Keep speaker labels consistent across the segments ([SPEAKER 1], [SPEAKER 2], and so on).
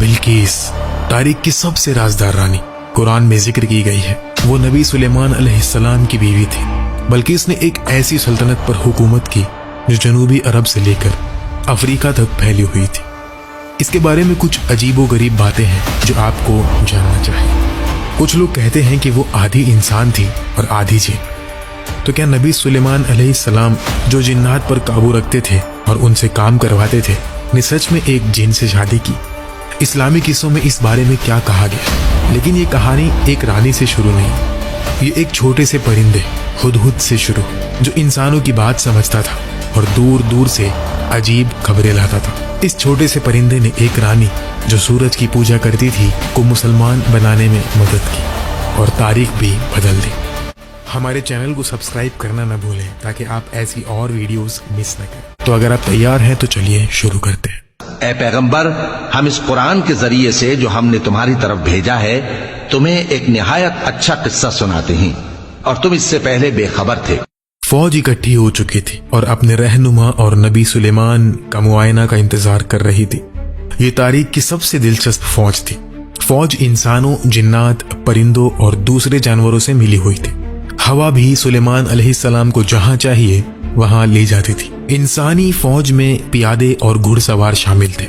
[SPEAKER 1] बिल्किस तारीख की सबसे राजदार रानी कुरान में जिक्र की गई है। वो नबी सुलेमान अलैहिस्सलाम की बीवी थी। बिल्किस ने एक ऐसी सल्तनत पर हुकूमत की जो जनूबी अरब से लेकर अफ्रीका तक फैली हुई थी। इसके बारे में कुछ अजीबोगरीब बातें हैं जो आपको जानना चाहिए। कुछ लोग कहते हैं कि वो आधी इंसान थी और आधी जिन। तो क्या नबी सुलेमान अलैहिस्सलाम जो जिन्नात पर काबू रखते थे और उनसे काम करवाते थे ने सच में एक जिन से शादी की? इस्लामी किस्सों में इस बारे में क्या कहा गया? लेकिन ये कहानी एक रानी से शुरू नहीं, ये एक छोटे से परिंदे हुदहुद से शुरू, जो इंसानों की बात समझता था और दूर दूर से अजीब खबरें लाता था। इस छोटे से परिंदे ने एक रानी जो सूरज की पूजा करती थी को मुसलमान बनाने में मदद की और तारीख भी बदल दी। हमारे चैनल को सब्सक्राइब करना न भूलें ताकि आप ऐसी और वीडियोस मिस न करें। तो अगर आप तैयार हैं तो चलिए शुरू करते हैं।
[SPEAKER 2] ए पैगंबर, हम इस कुरान के जरिए से जो हमने तुम्हारी तरफ भेजा है तुम्हें एक निहायत अच्छा किस्सा सुनाते हैं और तुम इससे पहले बेखबर थे।
[SPEAKER 1] फौज इकट्ठी हो चुकी थी और अपने रहनुमा और नबी सुलेमान का मुआयना का इंतजार कर रही थी। ये तारीख की सबसे दिलचस्प फौज थी। फौज इंसानों, जिन्नात, परिंदों और दूसरे जानवरों से मिली हुई थी। हवा भी सुलेमान अलैहिस्सलाम को जहां चाहिए वहां ले जाती थी। इंसानी फौज में पियादे और घुड़सवार शामिल थे।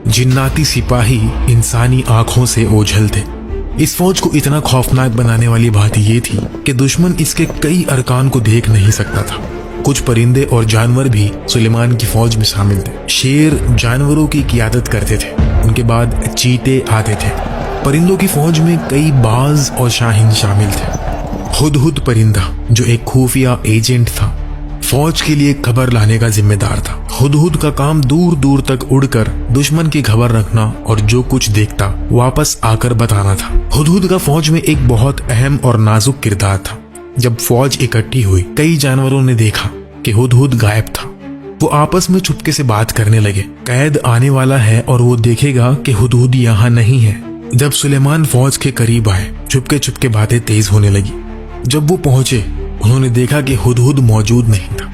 [SPEAKER 1] जिन्नाती सिपाही इंसानी आंखों से ओझल थे। इस फौज को इतना खौफनाक बनाने वाली बात ये थी कि दुश्मन इसके कई अरकान को देख नहीं सकता था। कुछ परिंदे और जानवर भी सुलेमान की फौज में शामिल थे। शेर जानवरों की क़ियादत करते थे, उनके बाद चीते आते थे। परिंदों की फौज में कई बाज और शाहीन शामिल थे। हुदहुद परिंदा जो एक खुफिया एजेंट था, फौज के लिए खबर लाने का जिम्मेदार था। हुदहुद का काम दूर दूर तक उड़कर दुश्मन की खबर रखना और जो कुछ देखता वापस आकर बताना था। हुदहुद का फौज में एक बहुत अहम और नाजुक किरदार था। जब फौज इकट्ठी हुई, कई जानवरों ने देखा कि हुदहुद गायब था। वो आपस में चुपके से बात करने लगे। कैद आने वाला है और वो देखेगा कि हुदहुद यहाँ नहीं है। जब सुलेमान फौज के करीब आए, चुपके चुपके बातें तेज होने लगी। जब वो पहुंचे, उन्होंने देखा कि हुदहुद मौजूद नहीं था।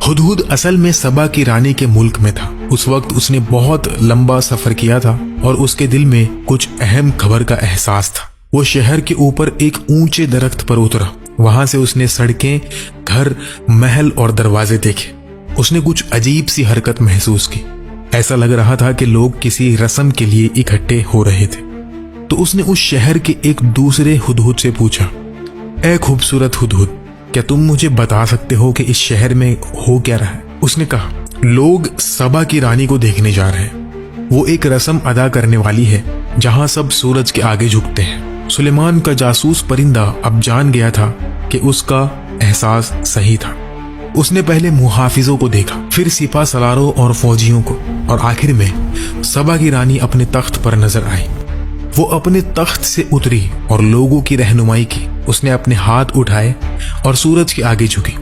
[SPEAKER 1] हुदहुद असल में सबा की रानी के मुल्क में था। उस वक्त उसने बहुत लंबा सफर किया था और उसके दिल में कुछ अहम खबर का एहसास था। वो शहर के ऊपर एक ऊंचे दरख्त पर उतरा। वहां से उसने सड़कें, घर, महल और दरवाजे देखे। उसने कुछ अजीब सी हरकत महसूस की। ऐसा लग रहा था कि लोग किसी रस्म के लिए इकट्ठे हो रहे थे। तो उसने उस शहर के एक दूसरे हुदहुद से पूछा, ए खूबसूरत हुदहुद, क्या तुम मुझे बता सकते हो कि इस शहर में हो क्या रहा है? उसने कहा, लोग सबा की रानी को देखने जा रहे हैं। वो एक रस्म अदा करने वाली है जहां सब सूरज के आगे झुकते हैं। सुलेमान का जासूस परिंदा अब जान गया था कि उसका एहसास सही था। उसने पहले मुहाफिजों को देखा, फिर सिपा सलारों और फौजियों को, और आखिर में सबा की रानी अपने तख्त पर नजर आई। वो अपने तख्त से उतरी और लोगों की रहनुमाई की। उसने अपने हाथ उठाए और सूरज के आगे झुकी।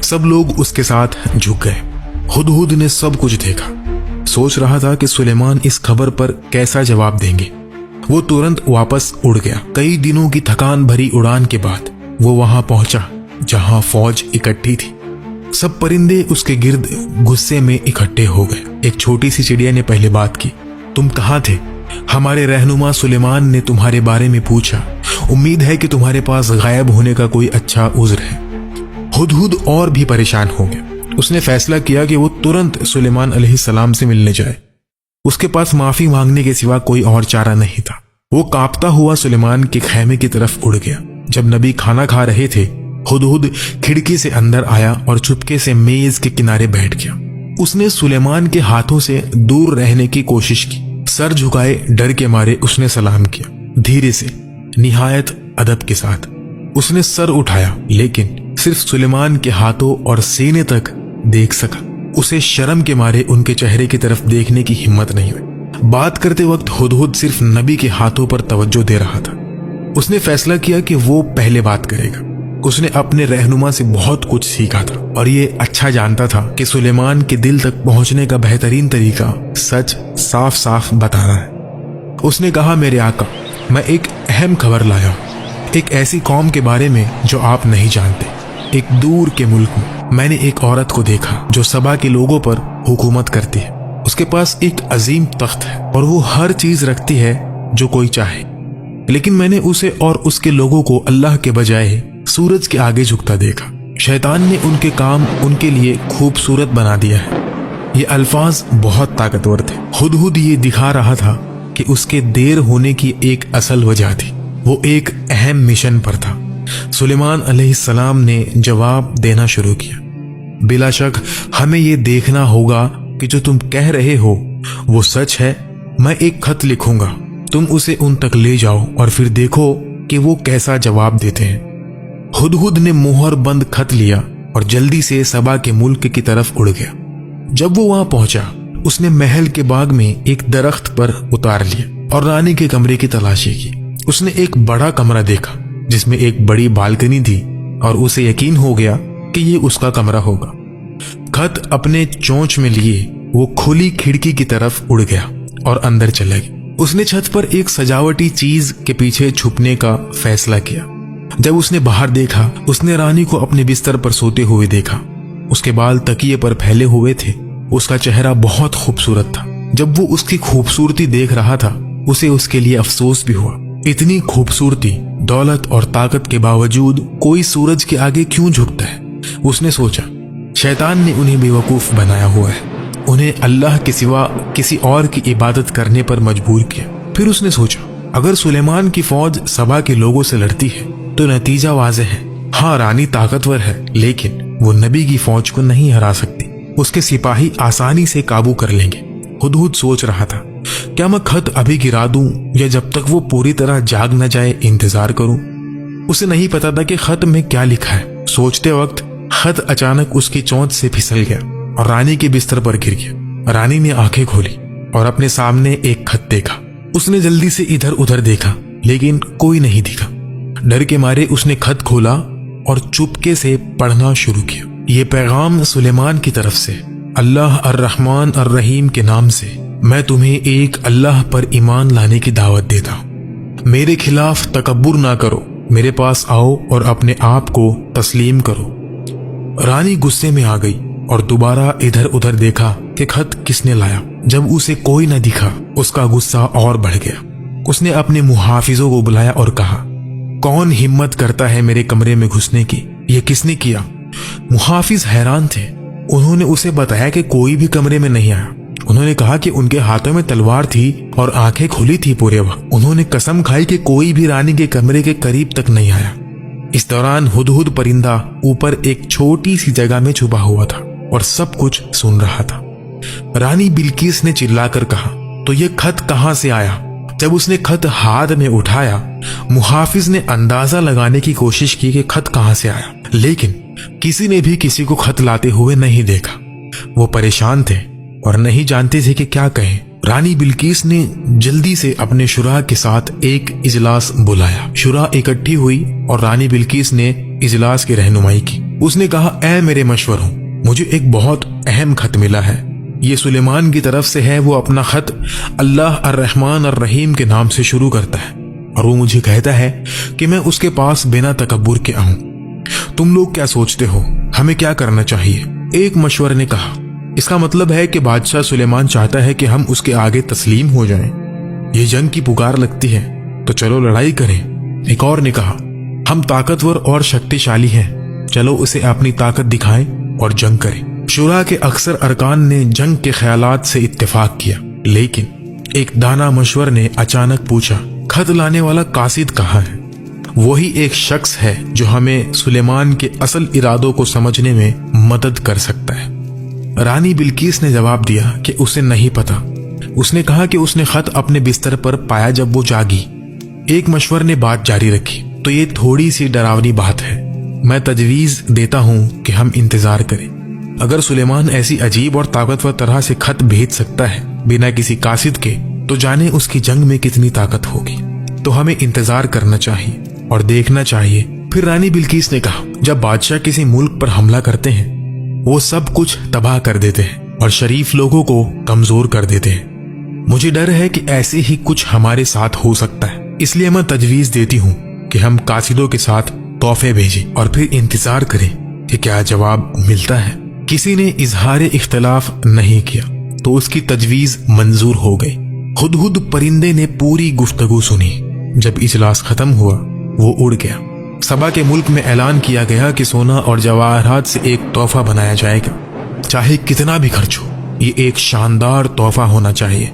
[SPEAKER 1] सब लोग उसके साथ झुक गए। हुदहुद ने सब कुछ देखा। सोच रहा था कि सुलेमान इस खबर पर कैसा जवाब देंगे। वो तुरंत वापस उड़ गया। कई दिनों की थकान भरी उड़ान के बाद वो वहां पहुंचा जहां फौज इकट्ठी थी। सब परिंदे उसके गिर्द गुस्से में इकट्ठे हो गए। एक छोटी सी चिड़िया ने पहले बात की, तुम कहाँ थे? हमारे रहनुमा सुलेमान ने तुम्हारे बारे में पूछा। उम्मीद है कि तुम्हारे पास गायब होने का कोई अच्छा उज़्र है। हुदहुद और भी परेशान हो गया। उसने फैसला किया कि वो तुरंत सुलेमान अलैहिस्सलाम से मिलने जाए। उसके पास माफी मांगने के सिवा कोई और चारा नहीं था। वो कांपता हुआ सुलेमान के खैमे की तरफ उड़ गया। जब नबी खाना खा रहे थे, हुदहुद खिड़की से अंदर आया और चुपके से मेज के किनारे बैठ गया। उसने सुलेमान के हाथों से दूर रहने की कोशिश की। सर झुकाए डर के मारे उसने सलाम किया। धीरे से, निहायत अदब के साथ उसने सर उठाया, लेकिन सिर्फ सुलेमान के हाथों और सीने तक देख सका। उसे शर्म के मारे उनके चेहरे की तरफ देखने की हिम्मत नहीं हुई। बात करते वक्त हुदहुद सिर्फ नबी के हाथों पर तवज्जो दे रहा था। उसने फैसला किया कि वो पहले बात करेगा। उसने अपने रहनुमा से बहुत कुछ सीखा था और ये अच्छा जानता था कि सुलेमान के दिल तक पहुंचने का बेहतरीन तरीका सच साफ साफ बताना है। उसने कहा, मेरे आका, मैं एक अहम खबर लाया हूं, एक ऐसी कौम के बारे में जो आप नहीं जानते। एक दूर के मुल्क में मैंने एक औरत को देखा जो सबा के लोगों पर हुकूमत करती है। اس کے پاس ایک عظیم تخت ہے اور وہ ہر چیز رکھتی ہے جو کوئی چاہے، لیکن میں نے اسے اور اس کے لوگوں کو اللہ کے بجائے سورج کے آگے جھکتا دیکھا۔ شیطان نے ان کے کام ان کے لیے خوبصورت بنا دیا ہے۔ یہ الفاظ بہت طاقتور تھے۔ خود یہ دکھا رہا تھا کہ اس کے دیر ہونے کی ایک اصل وجہ تھی، وہ ایک اہم مشن پر تھا۔ سلیمان علیہ السلام نے جواب دینا شروع کیا، بلا شک ہمیں یہ دیکھنا ہوگا کہ جو تم کہہ رہے ہو وہ سچ ہے۔ میں ایک خط لکھوں گا، تم اسے ان تک لے جاؤ اور پھر دیکھو کہ وہ کیسا جواب دیتے ہیں۔ ہدہد نے مہر بند خط لیا اور جلدی سے سبا کے ملک کی طرف اڑ گیا۔ جب وہ وہاں پہنچا، اس نے محل کے باغ میں ایک درخت پر اتار لیا اور رانی کے کمرے کی تلاشی کی۔ اس نے ایک بڑا کمرہ دیکھا جس میں ایک بڑی بالکنی تھی اور اسے یقین ہو گیا کہ یہ اس کا کمرہ ہوگا۔ خط اپنے چونچ میں لیے وہ کھلی کھڑکی کی طرف اڑ گیا اور اندر چلا گیا۔ اس نے چھت پر ایک سجاوٹی چیز کے پیچھے چھپنے کا فیصلہ کیا۔ جب اس نے باہر دیکھا، اس نے رانی کو اپنے بستر پر سوتے ہوئے دیکھا۔ اس کے بال تکیے پر پھیلے ہوئے تھے۔ اس کا چہرہ بہت خوبصورت تھا۔ جب وہ اس کی خوبصورتی دیکھ رہا تھا، اسے اس کے لیے افسوس بھی ہوا۔ اتنی خوبصورتی، دولت اور طاقت کے باوجود کوئی سورج کے آگے کیوں جھکتا ہے؟ اس نے سوچا، شیطان نے انہیں بے وقوف بنایا ہوا ہے، انہیں اللہ کے سوا کسی اور کی عبادت کرنے پر مجبور کیا۔ پھر اس نے سوچا، اگر سلیمان کی فوج سبا کے لوگوں سے لڑتی ہے تو نتیجہ واضح ہے۔ ہاں، رانی طاقتور ہے، لیکن وہ نبی کی فوج کو نہیں ہرا سکتی۔ اس کے سپاہی آسانی سے قابو کر لیں گے۔ ہدہد سوچ رہا تھا، کیا میں خط ابھی گرا دوں یا جب تک وہ پوری طرح جاگ نہ جائے انتظار کروں؟ اسے نہیں پتا تھا کہ خط میں کیا لکھا ہے۔ سوچتے وقت خط اچانک اس کی چونچ سے پھسل گیا اور رانی کے بستر پر گر گیا۔ رانی نے آنکھیں کھولی اور اپنے سامنے ایک خط دیکھا۔ اس نے جلدی سے ادھر ادھر دیکھا، لیکن کوئی نہیں دکھا۔ ڈر کے مارے اس نے خط کھولا اور چپکے سے پڑھنا شروع کیا۔ یہ پیغام سلیمان کی طرف سے، اللہ الرحمن الرحیم کے نام سے میں تمہیں ایک اللہ پر ایمان لانے کی دعوت دیتا ہوں۔ میرے خلاف تکبر نہ کرو، میرے پاس آؤ اور اپنے آپ کو تسلیم کرو۔ رانی غصے میں آ گئی اور دوبارہ ادھر ادھر دیکھا کہ خط کس نے لایا۔ جب اسے کوئی نہ دکھا، اس کا غصہ اور بڑھ گیا۔ اس نے اپنے محافظوں کو بلایا اور کہا، کون ہمت کرتا ہے میرے کمرے میں گھسنے کی؟ یہ کس نے کیا؟ محافظ حیران تھے۔ انہوں نے اسے بتایا کہ کوئی بھی کمرے میں نہیں آیا۔ انہوں نے کہا کہ ان کے ہاتھوں میں تلوار تھی اور آنکھیں کھلی تھی پورے وقت۔ انہوں نے قسم کھائی کہ کوئی بھی رانی کے کمرے کے قریب تک نہیں آیا۔ اس دوران ہدہد پرندہ اوپر ایک چھوٹی سی جگہ میں چھپا ہوا تھا اور سب کچھ سن رہا تھا۔ رانی بلقیس نے چلا کر کہا، تو یہ خط کہاں سے آیا؟ جب اس نے خط ہاتھ میں اٹھایا، محافظ نے اندازہ لگانے کی کوشش کی کہ خط کہاں سے آیا، لیکن کسی نے بھی کسی کو خط لاتے ہوئے نہیں دیکھا۔ وہ پریشان تھے اور نہیں جانتے تھے کہ کیا کہیں۔ رانی بلقیس نے جلدی سے اپنے شورا کے ساتھ ایک اجلاس بلایا۔ شورا اکٹھی ہوئی اور رانی بلقیس نے اجلاس کی رہنمائی کی۔ اس نے کہا، اے میرے مشوروں، مجھے ایک بہت اہم خط ملا ہے۔ یہ سلیمان کی طرف سے ہے۔ وہ اپنا خط اللہ الرحمن الرحیم کے نام سے شروع کرتا ہے اور وہ مجھے کہتا ہے کہ میں اس کے پاس بنا تکبر کے آؤں۔ تم لوگ کیا سوچتے ہو؟ ہمیں کیا کرنا چاہیے؟ ایک مشور نے کہا، اس کا مطلب ہے کہ بادشاہ سلیمان چاہتا ہے کہ ہم اس کے آگے تسلیم ہو جائیں۔ یہ جنگ کی پکار لگتی ہے تو چلو لڑائی کریں۔ ایک اور نے کہا، ہم طاقتور اور شکتیشالی ہیں، چلو اسے اپنی طاقت دکھائیں اور جنگ کریں۔ شورا کے اکثر ارکان نے جنگ کے خیالات سے اتفاق کیا، لیکن ایک دانا مشور نے اچانک پوچھا، خط لانے والا قاصد کہاں ہے؟ وہی ایک شخص ہے جو ہمیں سلیمان کے اصل ارادوں کو سمجھنے میں مدد کر سکتا ہے۔ رانی بلقیس نے جواب دیا کہ اسے نہیں پتا۔ اس نے کہا کہ اس نے خط اپنے بستر پر پایا جب وہ جاگی۔ ایک مشور نے بات جاری رکھی، تو یہ تھوڑی سی ڈراونی بات ہے، میں تجویز دیتا ہوں کہ ہم انتظار کریں۔ اگر سلیمان ایسی عجیب اور طاقتور طرح سے خط بھیج سکتا ہے بنا کسی قاصد کے، تو جانے اس کی جنگ میں کتنی طاقت ہوگی۔ تو ہمیں انتظار کرنا چاہیے اور دیکھنا چاہیے۔ پھر رانی بلقیس نے کہا، جب بادشاہ کسی ملک پر حملہ کرتے ہیں، وہ سب کچھ تباہ کر دیتے ہیں اور شریف لوگوں کو کمزور کر دیتے ہیں۔ مجھے ڈر ہے کہ ایسے ہی کچھ ہمارے ساتھ ہو سکتا ہے، اس لیے میں تجویز دیتی ہوں کہ ہم قاصدوں کے ساتھ تحفے بھیجیں اور پھر انتظار کریں کہ کیا جواب ملتا ہے۔ کسی نے اظہار اختلاف نہیں کیا۔ तो उसकी तजवीज मंजूर हो गई। हुदहुद परिंदे ने पूरी गुफ्तगू सुनी। जब इजलास खत्म हुआ वो उड़ गया। सबा के मुल्क में ऐलान किया गया कि सोना और जवाहरात से एक तोहफा बनाया जाएगा, चाहे कितना भी खर्च हो। ये एक शानदार तोहफा होना चाहिए।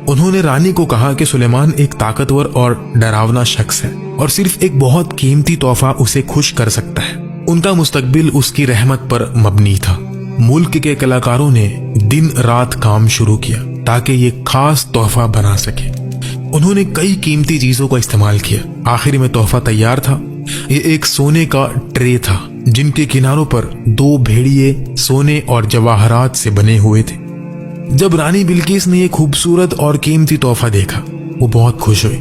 [SPEAKER 1] उन्होंने रानी को कहा कि सुलेमान एक ताकतवर और डरावना शख्स है और सिर्फ एक बहुत कीमती तोहफा उसे खुश कर सकता है। उनका मुस्तकबिल उसकी रहमत पर मबनी था। मुल्क के कलाकारों ने दिन रात काम शुरू किया ताकि ये खास तोहफा बना सके। उन्होंने कई कीमती चीजों का इस्तेमाल किया। आखिर में तोहफा तैयार था। ये एक सोने का ट्रे था जिनके किनारों पर 2 भेड़िए सोने और जवाहरात से बने हुए थे। जब रानी बिल्किस ने ये खूबसूरत और कीमती तोहफा देखा वो बहुत खुश हुई।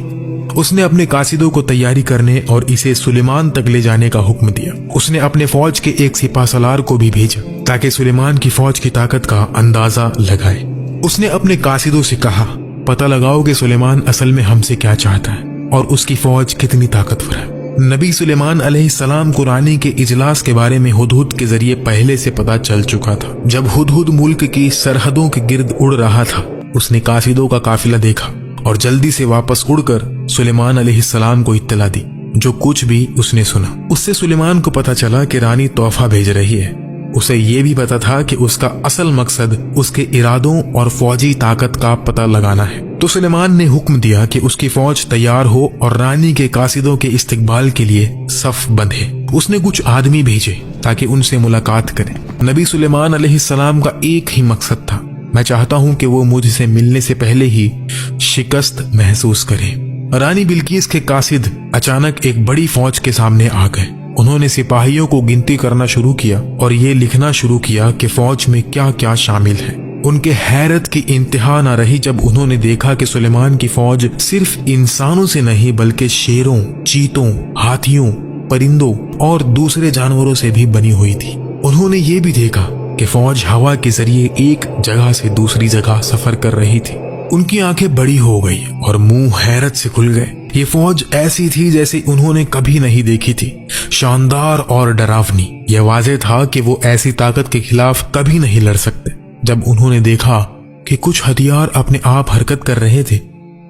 [SPEAKER 1] उसने अपने कासिदों को तैयारी करने और इसे सुलेमान तक ले जाने का हुक्म दिया। उसने अपने फौज के एक सिपा सलार को भी भेजा ताकि सुलेमान की फौज की ताकत का अंदाजा लगाए। उसने अपने कासिदों से कहा, पता लगाओ कि सुलेमान असल में हमसे क्या चाहता है और उसकी फौज कितनी ताकतवर है। नबी सुलेमान अलैहिस्सलाम को रानी के इजलास के बारे में हुदहुद के जरिए पहले से पता चल चुका था। जब हुदहुद मुल्क की सरहदों के गिर्द उड़ रहा था, उसने कासिदों का काफिला देखा और जल्दी से वापस उड़कर सुलेमान अलैहिस्सलाम को इत्तला दी। जो कुछ भी उसने सुना उससे सुलेमान को पता चला कि रानी तोहफा भेज रही है। उसे ये भी पता था कि उसका असल मकसद उसके इरादों और फौजी ताकत का पता लगाना है। तो सुलेमान ने हुक्म दिया कि उसकी फौज तैयार हो और रानी के कासिदों के इस्तकबाल के लिए सफ बंधे। उसने कुछ आदमी भेजे ताकि उनसे मुलाकात करें। नबी सुलेमान अलैहिस्सलाम का एक ही मकसद था, मैं चाहता हूं कि वो मुझसे मिलने से पहले ही शिकस्त महसूस करे। रानी बिल्किस के कासिद अचानक एक बड़ी फौज के सामने आ गए। उन्होंने सिपाहियों को गिनती करना शुरू किया और ये लिखना शुरू किया कि फौज में क्या क्या शामिल है। उनके हैरत की इंतहा न रही जब उन्होंने देखा कि सुलेमान की फौज सिर्फ इंसानों से नहीं बल्कि शेरों, चीतों, हाथियों, परिंदों और दूसरे जानवरों से भी बनी हुई थी। उन्होंने ये भी देखा कि फौज हवा के जरिए एक जगह से दूसरी जगह सफर कर रही थी। उनकी आंखें बड़ी हो गई और मुंह हैरत से खुल गए। ये फौज ऐसी थी जैसे उन्होंने कभी नहीं देखी थी, शानदार और डरावनी। यह वाज़ेह था कि वो ऐसी ताकत के खिलाफ कभी नहीं लड़ सकते। जब उन्होंने देखा कि कुछ हथियार अपने आप हरकत कर रहे थे,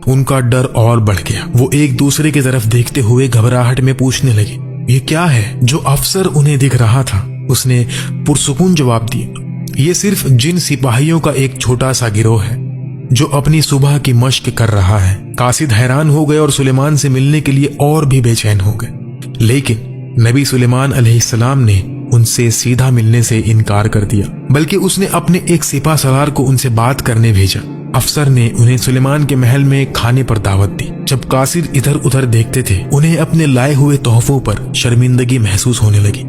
[SPEAKER 1] उनका डर और बढ़ गया। वो एक दूसरे की तरफ देखते हुए घबराहट में पूछने लगे, ये क्या है? जो अफसर उन्हें दिख रहा था उसने पुरसुकून जवाब दिया, ये सिर्फ जिन सिपाहियों का एक छोटा सा गिरोह है जो अपनी सुबह की मश्क कर रहा है। कासिद हैरान हो गए और सुलेमान से मिलने के लिए और भी बेचैन हो गए, लेकिन नबी सुलेमान अलैहिस्सलाम ने उनसे सीधा मिलने से इनकार कर दिया, बल्कि उसने अपने एक सिपा सलार को उनसे बात करने भेजा। अफसर ने उन्हें सुलेमान के महल में खाने पर दावत दी। जब कासिद इधर उधर देखते थे, उन्हें अपने लाए हुए तोहफों पर शर्मिंदगी महसूस होने लगी।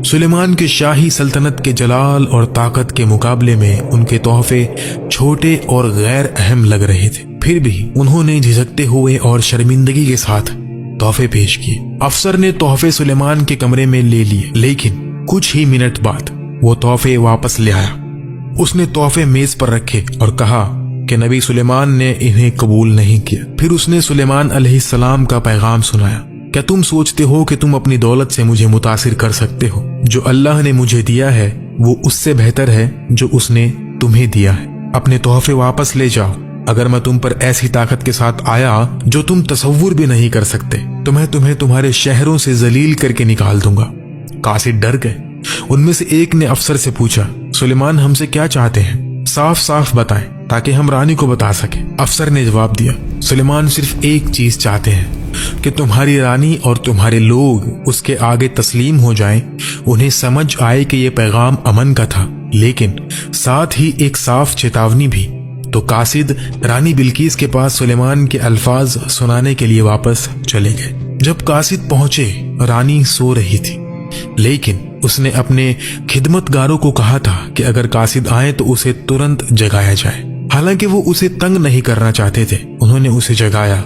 [SPEAKER 1] सुलेमान के शाही सल्तनत के जलाल और ताकत के मुकाबले में उनके तोहफे छोटे और गैर अहम लग रहे थे। फिर भी उन्होंने झिझकते हुए और शर्मिंदगी के साथ तोहफे पेश किए। अफसर ने तोहफे सुलेमान के कमरे में ले लिए, लेकिन कुछ ही मिनट बाद वो तोहफे वापस ले आया। उसने तोहफे मेज पर रखे और कहा कि नबी सुलेमान ने इन्हें कबूल नहीं किया। फिर उसने सुलेमान अलैहिस्सलाम का पैगाम सुनाया, क्या तुम सोचते हो कि तुम अपनी दौलत से मुझे मुतासिर कर सकते हो? जो अल्लाह ने मुझे दिया है वो उससे बेहतर है जो उसने तुम्हें दिया है। अपने तोहफे वापस ले जाओ। अगर मैं तुम पर ऐसी ताकत के साथ आया जो तुम तसव्वुर भी नहीं कर सकते तो मैं तुम्हें तुम्हारे शहरों से जलील करके निकाल दूंगा। कासिद डर गए। उनमें से एक ने अफसर से पूछा, सुलेमान हमसे क्या चाहते हैं? साफ साफ बताएं ताकि हम रानी को बता सके। अफसर ने जवाब दिया, सुलेमान सिर्फ एक चीज चाहते हैं कि तुम्हारी रानी और तुम्हारे लोग उसके आगे तस्लीम हो जाएं। उन्हें समझ आए कि ये पैगाम अमन का था, लेकिन साथ ही एक साफ चेतावनी भी। तो कासिद रानी बिल्किस के पास सुलेमान के अल्फाज सुनाने के लिए वापस चले गए। जब कासिद पहुंचे, रानी सो रही थी, लेकिन उसने अपने खिदमतगारों को कहा था कि अगर कासिद आए तो उसे तुरंत जगाया जाए। हालांकि वो उसे तंग नहीं करना चाहते थे। उन्होंने उसे जगाया।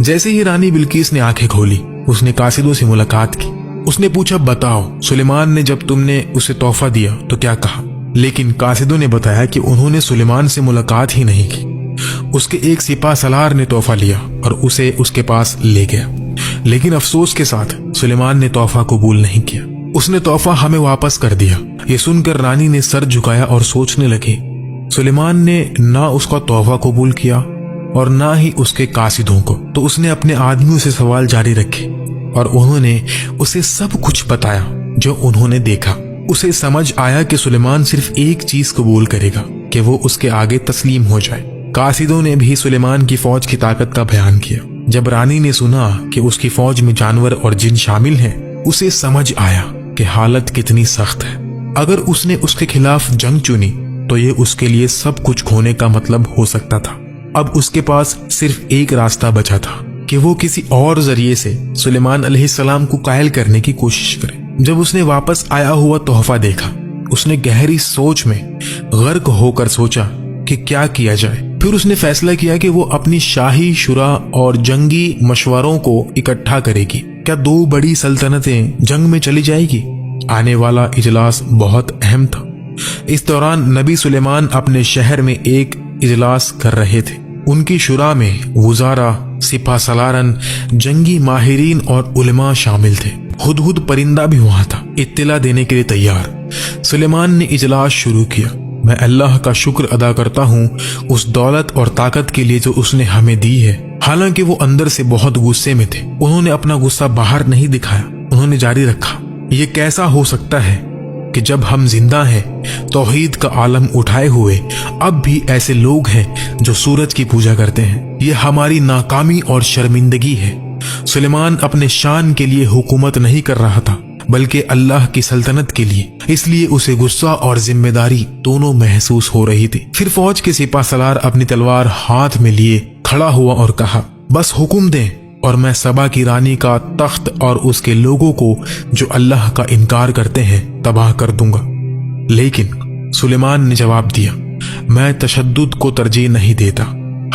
[SPEAKER 1] जैसे ही रानी बिल्किस ने आंखें खोली, उसने कासिदों से मुलाकात की। उसने पूछा, बताओ सुलेमान ने जब तुमने उसे तोहफा दिया तो क्या कहा? लेकिन कासिदों ने बताया कि उन्होंने सुलेमान से मुलाकात ही नहीं की। उसके एक सिपा सलार ने तोहफा लिया और उसे उसके पास ले गया, लेकिन अफसोस के साथ सुलेमान ने तोहफा कबूल नहीं किया। उसने तोहफा हमें वापस कर दिया। ये सुनकर रानी ने सर झुकाया और सोचने लगी, सुलेमान ने ना उसका तोहफा कबूल किया और ना ही उसके कासिदों को। तो उसने अपने आदमियों से सवाल जारी रखे और उन्होंने उसे सब कुछ बताया जो उन्होंने देखा। उसे समझ आया कि सुलेमान सिर्फ एक चीज कबूल करेगा कि वो उसके आगे तस्लीम हो जाए। कासिदों ने भी सुलेमान की फौज की ताकत का बयान किया। जब रानी ने सुना कि उसकी फौज में जानवर और जिन शामिल हैं, उसे समझ आया कि हालत कितनी सख्त है। अगर उसने उसके खिलाफ जंग चुनी तो ये उसके लिए सब कुछ खोने का मतलब हो सकता था। अब उसके पास सिर्फ एक रास्ता बचा था कि वो किसी और जरिए से सुलेमान अलैहिस्सलाम को कायल करने की कोशिश करे। जब उसने वापस आया हुआ तोहफा देखा, उसने गहरी सोच में गर्क होकर सोचा कि क्या किया जाए। फिर उसने फैसला किया कि वो अपनी शाही शुरा और जंगी मशवरों को इकट्ठा करेगी। क्या दो बड़ी सल्तनतें जंग में चली जाएगी? आने वाला इजलास बहुत अहम था। इस दौरान नबी सुलेमान अपने शहर में एक इजलास कर रहे थे। उनकी शुरा में वुजारा, सिपा सलारन, जंगी माहिरीन और उलमा शामिल थे। हुदहुद परिंदा भी वहां था, इत्तला देने के लिए तैयार। सुलेमान ने इजलास शुरू किया। मैं अल्लाह का शुक्र अदा करता हूँ उस दौलत और ताकत के लिए जो उसने हमें दी है। हालांकि वो अंदर से बहुत गुस्से में थे। उन्होंने अपना गुस्सा बाहर नहीं दिखाया। उन्होंने जारी रखा, ये कैसा हो सकता है कि जब हम जिंदा हैं, तौहीद का आलम उठाए हुए, अब भी ऐसे लोग हैं जो सूरज की पूजा करते हैं। ये हमारी नाकामी और शर्मिंदगी है। सुलेमान अपने शान के लिए हुकूमत नहीं कर रहा था, बल्कि अल्लाह की सल्तनत के लिए। इसलिए उसे गुस्सा और जिम्मेदारी दोनों महसूस हो रही थी। फिर फौज के सिपा सलार अपनी तलवार हाथ में लिए खड़ा हुआ और कहा, बस हुक्म दें और मैं सबा की रानी का तख्त और उसके लोगों को जो अल्लाह का इनकार करते हैं तबाह कर दूंगा। लेकिन सुलेमान ने जवाब दिया, मैं तशद्दुद को तरजीह नहीं देता।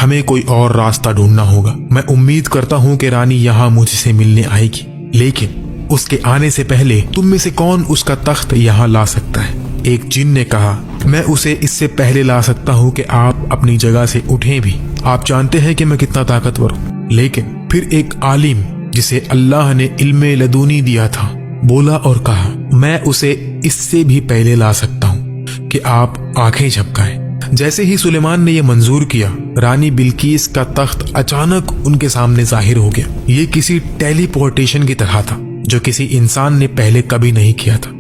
[SPEAKER 1] हमें कोई और रास्ता ढूंढना होगा। मैं उम्मीद करता हूँ कि रानी यहाँ मुझसे मिलने आएगी, लेकिन उसके आने से पहले तुम में से कौन उसका तख्त यहाँ ला सकता है? एक जिन ने कहा, मैं उसे इससे पहले ला सकता हूँ कि आप अपनी जगह से उठें भी। आप जानते हैं कि मैं कितना ताकतवर हूँ। लेकिन फिर एक आलिम जिसे अल्लाह ने इल्मे लदूनी दिया था बोला और कहा, मैं उसे इससे भी पहले ला सकता हूँ कि आप आंखें झपकाएं। जैसे ही सुलेमान ने यह मंजूर किया, रानी बिल्कीस का तख्त अचानक उनके सामने जाहिर हो गया। ये किसी टेलीपोर्टेशन की तरह था जो किसी इंसान ने पहले कभी नहीं किया था।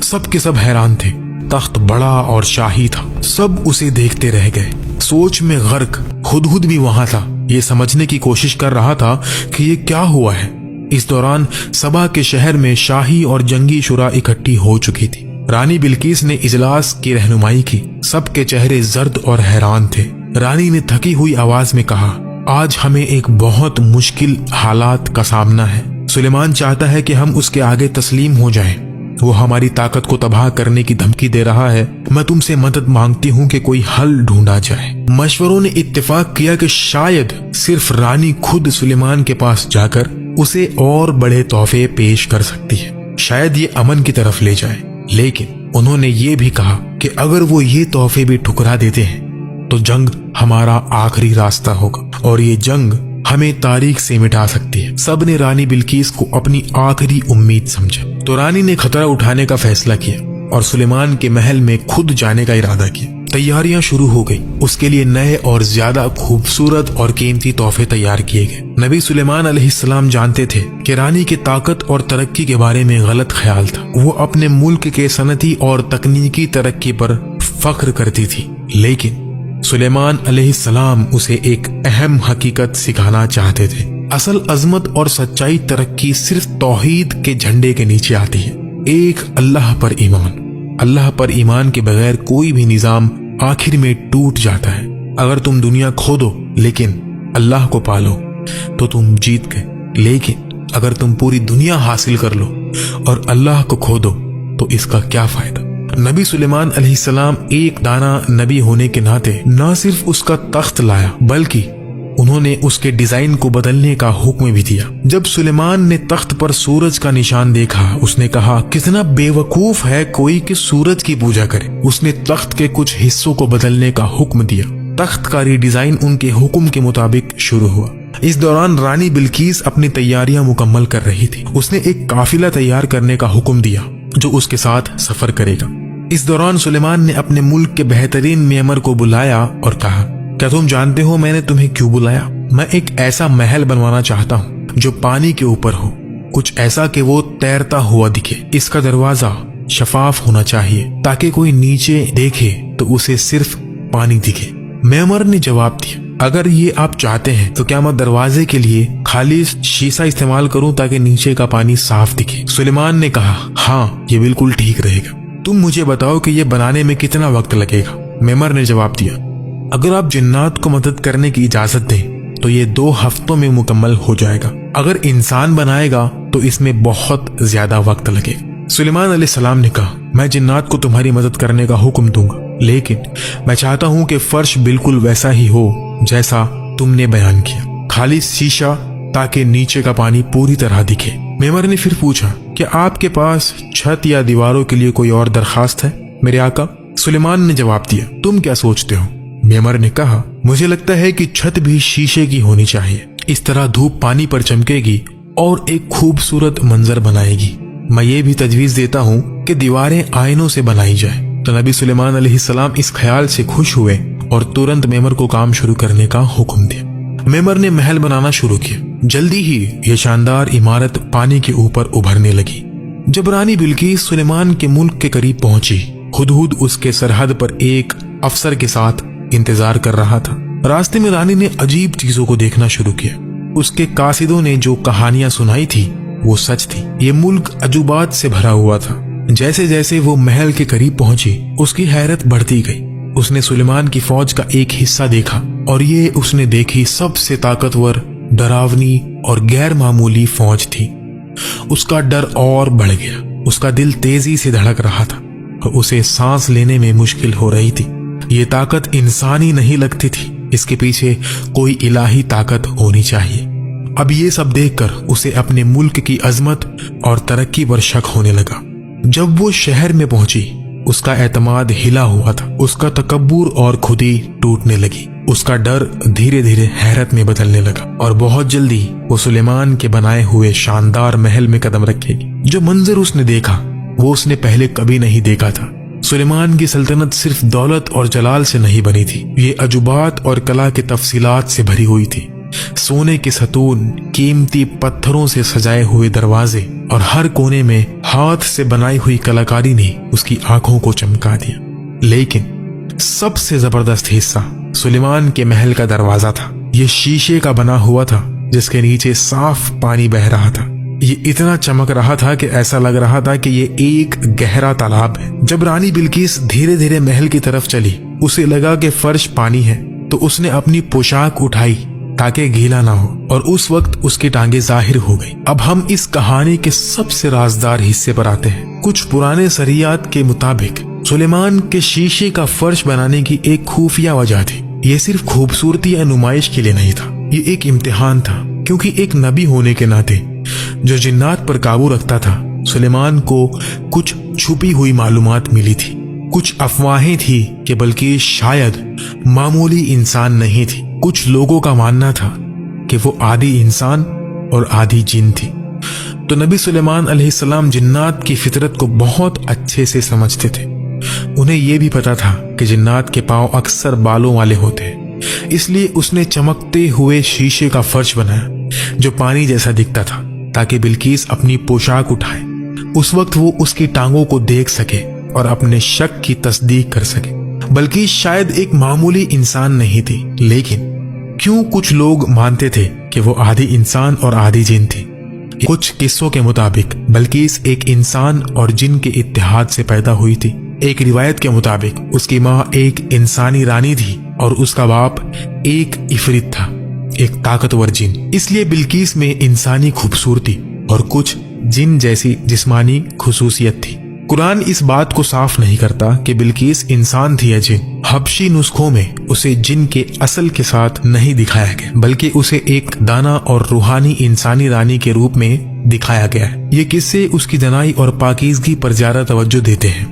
[SPEAKER 1] सब के सब हैरान थे। तख्त बड़ा और शाही था। सब उसे देखते रह गए, सोच में गर्क। हुदहुद भी वहां था, ये समझने की कोशिश कर रहा था कि ये क्या हुआ है। इस दौरान सबा के शहर में शाही और जंगी शुरा इकट्ठी हो चुकी थी। रानी बिल्कीस ने इजलास की रहनुमाई की। सबके चेहरे जर्द और हैरान थे। रानी ने थकी हुई आवाज में कहा, आज हमें एक बहुत मुश्किल हालात का सामना है। सुलेमान चाहता है कि हम उसके आगे तस्लीम हो जाएं। वो हमारी ताकत को तबाह करने की धमकी दे रहा है। मैं तुमसे मदद मांगती हूँ कि कोई हल ढूंढा जाए। मशवरों ने इत्तेफाक किया कि शायद सिर्फ रानी खुद सुलेमान के पास जाकर उसे और बड़े तोहफे पेश कर सकती है, शायद ये अमन की तरफ ले जाए। लेकिन उन्होंने ये भी कहा कि अगर वो ये तोहफे भी ठुकरा देते हैं तो जंग हमारा आखिरी रास्ता होगा और ये जंग हमें तारीख से मिटा सकती है। सब ने रानी बिल्कीस को अपनी आखिरी उम्मीद समझा। तो रानी ने खतरा उठाने का फैसला किया और सुलेमान के महल में खुद जाने का इरादा किया। तैयारियां शुरू हो गई। उसके लिए नए और ज्यादा खूबसूरत और कीमती तोहफे तैयार किए गए। नबी सुलेमान अलैहिस्सलाम जानते थे कि रानी की ताकत और तरक्की के बारे में गलत ख्याल था। वो अपने मुल्क के सनती और तकनीकी तरक्की पर फख्र करती थी, लेकिन सुलेमान अलैहिस्सलाम उसे एक अहम हकीकत सिखाना चाहते थे। असल अजमत और सच्चाई तरक्की सिर्फ तौहीद के झंडे के नीचे आती है। एक अल्लाह पर ईमान। अल्लाह पर ईमान के बगैर कोई भी निजाम आखिर में टूट जाता है। अगर तुम दुनिया खो दो लेकिन अल्लाह को पालो तो तुम जीत गए। लेकिन अगर तुम पूरी दुनिया हासिल कर लो और अल्लाह को खो दो तो इसका क्या फायदा। नबी सुलेमान अलैहिस्सलाम एक दाना नबी होने के नाते न सिर्फ उसका तख्त लाया बल्कि उन्होंने उसके डिजाइन को बदलने का हुक्म भी दिया। जब सुलेमान ने तख्त पर सूरज का निशान देखा, उसने कहा, कितना बेवकूफ है कोई कि सूरज की पूजा करे। उसने तख्त के कुछ हिस्सों को बदलने का हुक्म दिया। तख्त का रीडिजाइन उनके हुक्म के मुताबिक शुरू हुआ। इस दौरान रानी बिल्कीस अपनी तैयारियां मुकम्मल कर रही थी। उसने एक काफिला तैयार करने का हुक्म दिया जो उसके साथ सफर करेगा। इस दौरान सुलेमान ने अपने मुल्क के बेहतरीन मेमर को बुलाया और कहा, क्या तुम जानते हो मैंने तुम्हें क्यों बुलाया? मैं एक ऐसा महल बनवाना चाहता हूँ जो पानी के ऊपर हो, कुछ ऐसा कि वो तैरता हुआ दिखे। इसका दरवाजा शफाफ होना चाहिए ताकि कोई नीचे देखे तो उसे सिर्फ पानी दिखे। मेमर ने जवाब दिया, अगर ये आप चाहते हैं तो क्या मैं दरवाजे के लिए खाली शीशा इस्तेमाल करूं ताकि नीचे का पानी साफ दिखे? सुलेमान ने कहा, हाँ ये बिल्कुल ठीक रहेगा। तुम मुझे बताओ कि ये बनाने में कितना वक्त लगेगा? मेमर ने जवाब दिया, अगर आप जिन्नात को मदद करने की इजाजत दें तो ये 2 हफ्तों में मुकम्मल हो जाएगा। अगर इंसान बनाएगा तो इसमें बहुत ज्यादा वक्त लगेगा। सुलेमान अलैहिस्सलाम ने कहा, मैं जिन्नात को तुम्हारी मदद करने का हुक्म दूंगा, लेकिन मैं चाहता हूं कि फर्श बिल्कुल वैसा ही हो जैसा तुमने बयान किया, खाली शीशा ताकि नीचे का पानी पूरी तरह दिखे। मेमर ने फिर पूछा, क्या आपके पास छत या दीवारों के लिए कोई और दरखास्त है मेरे आका? सुलेमान ने जवाब दिया, तुम क्या सोचते हो? मेमर ने कहा, मुझे लगता है कि छत भी शीशे की होनी चाहिए, इस तरह धूप पानी पर चमकेगी और एक खूबसूरत मंजर बनाएगी। मैं ये भी तजवीज देता हूँ कि दीवारें आयनों से बनाई जाए। तो नबी सुलेमान अलैहिस्सलाम इस ख्याल से खुश हुए और तुरंत मेमर को काम शुरू करने का हुक्म दिया। मेमर ने महल बनाना शुरू किया। जल्दी ही यह शानदार इमारत पानी के ऊपर उभरने लगी। जब रानी बिल्कीस सुलेमान के मुल्क के करीब पहुंची, हुदहुद उसके सरहद पर एक अफसर के साथ इंतजार कर रहा था। रास्ते में रानी ने अजीब चीजों को देखना शुरू किया। उसके कासिदों ने जो कहानियां सुनाई थी वो सच थी। ये मुल्क अजूबात से भरा हुआ था। जैसे जैसे वो महल के करीब पहुंची, उसकी हैरत बढ़ती गई। उसने सुलेमान की फौज का एक हिस्सा देखा और ये उसने देखी सबसे ताकतवर, डरावनी और गैर मामूली फौज थी। उसका डर और बढ़ गया। उसका दिल तेजी से धड़क रहा था और उसे सांस लेने में मुश्किल हो रही थी। ये ताकत इंसानी नहीं लगती थी, इसके पीछे कोई इलाही ताकत होनी चाहिए। अब ये सब देखकर उसे अपने मुल्क की अजमत और तरक्की पर शक होने लगा। जब वो शहर में पहुंची, उसका एतमाद हिला हुआ था। उसका तकब्बुर और खुदी टूटने लगी। उसका डर धीरे धीरे हैरत में बदलने लगा और बहुत जल्दी वो सुलेमान के बनाए हुए शानदार महल में कदम रखेगी। जो मंजर उसने देखा वो उसने पहले कभी नहीं देखा था। सुलेमान की सल्तनत सिर्फ दौलत और जलाल से नहीं बनी थी, ये अजूबात और कला के तफसीलात से भरी हुई थी। सोने के सतून, कीमती पत्थरों से सजाए हुए दरवाजे और हर कोने में हाथ से बनाई हुई कलाकारी ने उसकी आंखों को चमका दिया। लेकिन सबसे जबरदस्त हिस्सा सुलेमान के महल का दरवाजा था। ये शीशे का बना हुआ था जिसके नीचे साफ पानी बह रहा था। ये इतना चमक रहा था कि ऐसा लग रहा था कि ये एक गहरा तालाब है। जब रानी बिल्कीस धीरे धीरे महल की तरफ चली, उसे लगा कि फर्श पानी है, तो उसने अपनी पोशाक उठाई ताकि गीला ना हो और उस वक्त उसकी टांगे जाहिर हो गई। अब हम इस कहानी के सबसे राजदार हिस्से पर आते हैं। कुछ पुराने सरियात के मुताबिक सुलेमान के शीशे का फर्श बनाने की एक खुफिया वजह थी। ये सिर्फ खूबसूरती या नुमाइश के लिए नहीं था, ये एक इम्तिहान था, क्योंकि एक नबी होने के नाते जो जिन्नात पर काबू रखता था, सुलेमान को कुछ छुपी हुई मालूमात मिली थी। कुछ अफवाहें थी कि बल्कि शायद मामूली इंसान नहीं थी। कुछ लोगों का मानना था कि वो आधी इंसान और आधी जिन थी। तो नबी सुलेमान अलैहिस्सलाम जिन्नात की फितरत को बहुत अच्छे से समझते थे। उन्हें यह भी पता था कि जिन्नात के पांव अक्सर बालों वाले होते हैं, इसलिए उसने चमकते हुए शीशे का फर्श बनाया जो पानी जैसा दिखता था, ताकि बिल्कीस अपनी पोशाक उठाए। उस वक्त वो उसकी टांगों को देख सके और अपने शक की तस्दीक कर सके। बल्कि शायद एक मामूली इंसान नहीं थी, लेकिन क्यों कुछ लोग मानते थे कि वो आधी इंसान और आधी जिन थी। कुछ किस्सों के मुताबिक बिल्कीस एक इंसान और जिन के इत्तेहाद से पैदा हुई थी। एक रिवायत के मुताबिक उसकी माँ एक इंसानी रानी थी और उसका बाप एक इफरित था, एक ताकतवर जिन। इसलिए बिल्कीस में इंसानी खूबसूरती और कुछ जिन जैसी जिस्मानी खुसूसियत थी। कुरान इस बात को साफ नहीं करता कि बिल्कीस इंसान थी या जिन। हबशी नुस्खों में उसे जिन के असल के साथ नहीं दिखाया गया, बल्कि उसे एक दाना और रूहानी इंसानी रानी के रूप में दिखाया गया है। ये किस्से उसकी दनाई और पाकीज़गी पर ज्यादा तवज्जो देते हैं,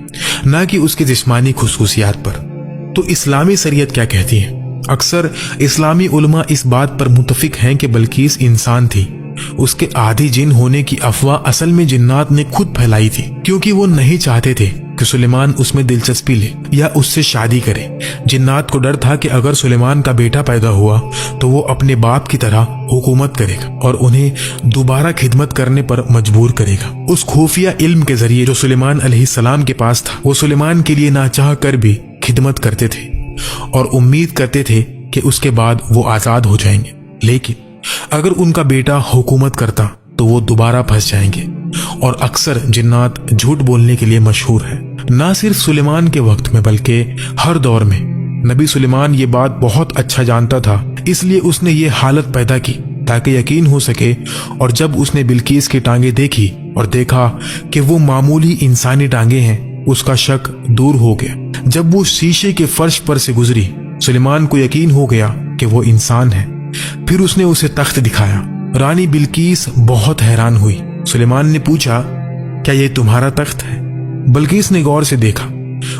[SPEAKER 1] न कि उसकी जिस्मानी खुसूसियात पर। तो इस्लामी शरीयत क्या कहती है? अक्सर इस्लामी उलमा इस बात पर मुत्तफिक हैं कि बिल्कीस इंसान थी। उसके आधी जिन होने की अफवाह असल में जिन्नात ने खुद फैलाई थी, क्योंकि वो नहीं चाहते थे कि सुलेमान उसमें दिलचस्पी ले या उससे शादी करे। जिन्नात को डर था कि अगर सुलेमान का बेटा पैदा हुआ तो वो अपने बाप की तरह हुकूमत करेगा और उन्हें दोबारा खिदमत करने पर मजबूर करेगा। उस खुफिया इल्म के जरिए जो सुलेमान अलैहिस्सलाम के पास था, वो सुलेमान के लिए ना चाह कर भी खिदमत करते थे और उम्मीद करते थे कि उसके बाद वो आजाद हो जाएंगे। लेकिन अगर उनका बेटा हुकूमत करता तो वो दोबारा फंस जाएंगे। और अक्सर जिन्नात झूठ बोलने के लिए मशहूर है, ना सिर्फ सुलेमान के वक्त में बल्कि हर दौर में। नबी सुलेमान ये बात बहुत अच्छा जानता था, इसलिए उसने ये हालत पैदा की ताकि यकीन हो सके। और जब उसने बिल्कीस की टांगे देखी और देखा कि वो मामूली इंसानी टांगे हैं, उसका शक दूर हो गया। जब वो शीशे के फर्श पर से गुजरी, सुलेमान को यकीन हो गया कि वो इंसान है। फिर उसने उसे तख्त दिखाया। रानी बिल्कीस बहुत हैरान हुई। सुलेमान ने पूछा, क्या ये तुम्हारा तख्त है? बिल्कीस ने गौर से देखा।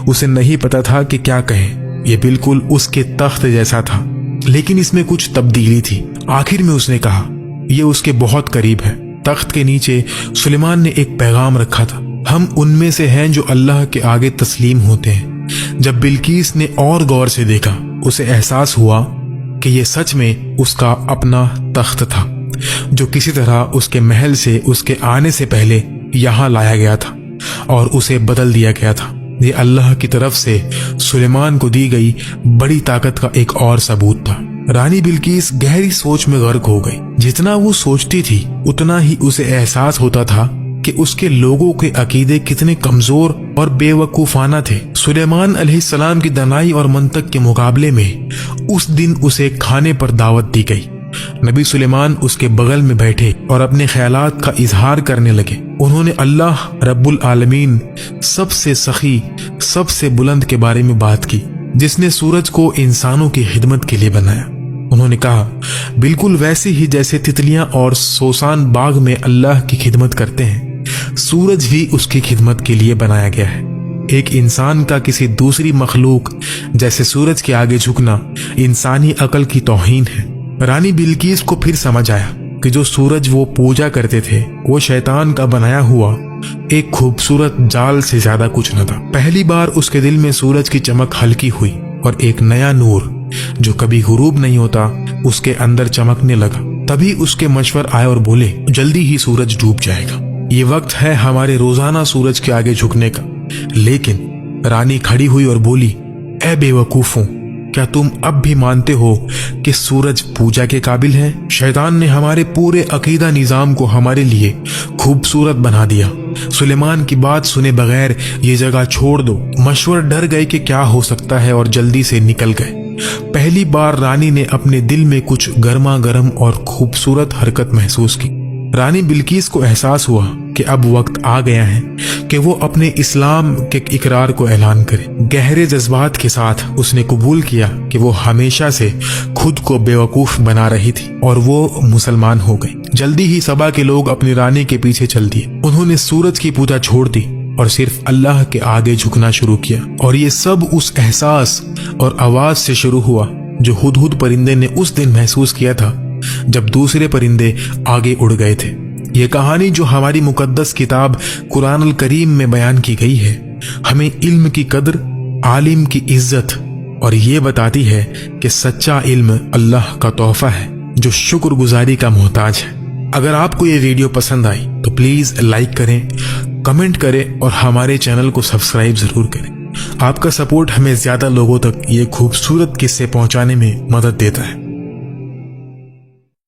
[SPEAKER 1] उसे नहीं पता था कि क्या कहे। ये बिल्कुल उसके तख्त जैसा था, लेकिन इसमें कुछ तब्दीली थी। आखिर में उसने कहा, ये उसके बहुत करीब है। तख्त के नीचे सुलेमान ने एक पैगाम रखा था, हम उनमें से हैं जो अल्लाह के आगे तस्लीम होते हैं। जब बिल्कीस ने और गौर से देखा, उसे एहसास हुआ कि ये सच में उसका अपना तख्त था, जो किसी तरह उसके महल से उसके आने से पहले यहाँ लाया गया था और उसे बदल दिया गया था। ये अल्लाह की तरफ से सुलेमान को दी गई बड़ी ताकत का एक और सबूत था। रानी बिल्कीस गहरी सोच में गर्क हो गई। जितना वो सोचती थी उतना ही उसे एहसास होता था कि उसके लोगों के अकीदे कितने कमजोर और बेवकूफाना थे। सुलेमान अलैहिस्सलाम की दनाई और मंतक के मुकाबले में उस दिन उसे खाने पर दावत दी गई। नबी सुलेमान उसके बगल में बैठे और अपने ख्यालात का इजहार करने लगे। उन्होंने अल्लाह रब्बुल आलमीन सबसे सखी, सबसे बुलंद के बारे में बात की, जिसने सूरज को इंसानों की खिदमत के लिए बनाया। उन्होंने कहा, बिल्कुल वैसे ही जैसे तितलियां और सोसान बाग में अल्लाह की खिदमत करते हैं, सूरज भी उसकी खिदमत के लिए बनाया गया है। एक इंसान का किसी दूसरी मखलूक जैसे सूरज के आगे झुकना इंसानी अकल की तौहीन है। रानी बिल्कीस को फिर समझ आया कि जो सूरज वो पूजा करते थे वो शैतान का बनाया हुआ एक खूबसूरत जाल से ज्यादा कुछ न था। पहली बार उसके दिल में सूरज की चमक हल्की हुई और एक नया नूर जो कभी गुरूब नहीं होता उसके अंदर चमकने लगा। तभी उसके मशवर आए और बोले, जल्दी ही सूरज डूब जाएगा, ये वक्त है हमारे रोजाना सूरज के आगे झुकने का। लेकिन रानी खड़ी हुई और बोली, ए बेवकूफों, क्या तुम अब भी मानते हो कि सूरज पूजा के काबिल है? शैतान ने हमारे पूरे अकीदा निजाम को हमारे लिए खूबसूरत बना दिया। सुलेमान की बात सुने बगैर ये जगह छोड़ दो। मशवर डर गए कि क्या हो सकता है और जल्दी से निकल गए। पहली बार रानी ने अपने दिल में कुछ गर्मा गर्म और खूबसूरत हरकत महसूस की। रानी बिल्कीस को एहसास हुआ कि अब वक्त आ गया है कि वो अपने इस्लाम के इकरार को ऐलान करे। गहरे जज्बात के साथ उसने कबूल किया कि वो हमेशा से खुद को बेवकूफ बना रही थी और वो मुसलमान हो गई। जल्दी ही सबा के लोग अपनी रानी के पीछे चल दिए। उन्होंने सूरज की पूजा छोड़ दी और सिर्फ अल्लाह के आगे झुकना शुरू किया। और ये सब उस एहसास और आवाज से शुरू हुआ जो हुदहुद परिंदे ने उस दिन महसूस किया था जब दूसरे परिंदे आगे उड़ गए थे। ये कहानी जो हमारी मुकद्दस किताब कुरान अल करीम में बयान की गई है, हमें इल्म की कदर, आलिम की इज्जत और ये बताती है कि सच्चा इल्म अल्लाह का तोहफा है जो शुक्रगुजारी का मोहताज है। अगर आपको ये वीडियो पसंद आई तो प्लीज लाइक करें, कमेंट करें और हमारे चैनल को सब्सक्राइब जरूर करें। आपका सपोर्ट हमें ज्यादा लोगों तक ये खूबसूरत किस्से पहुंचाने में मदद देता है।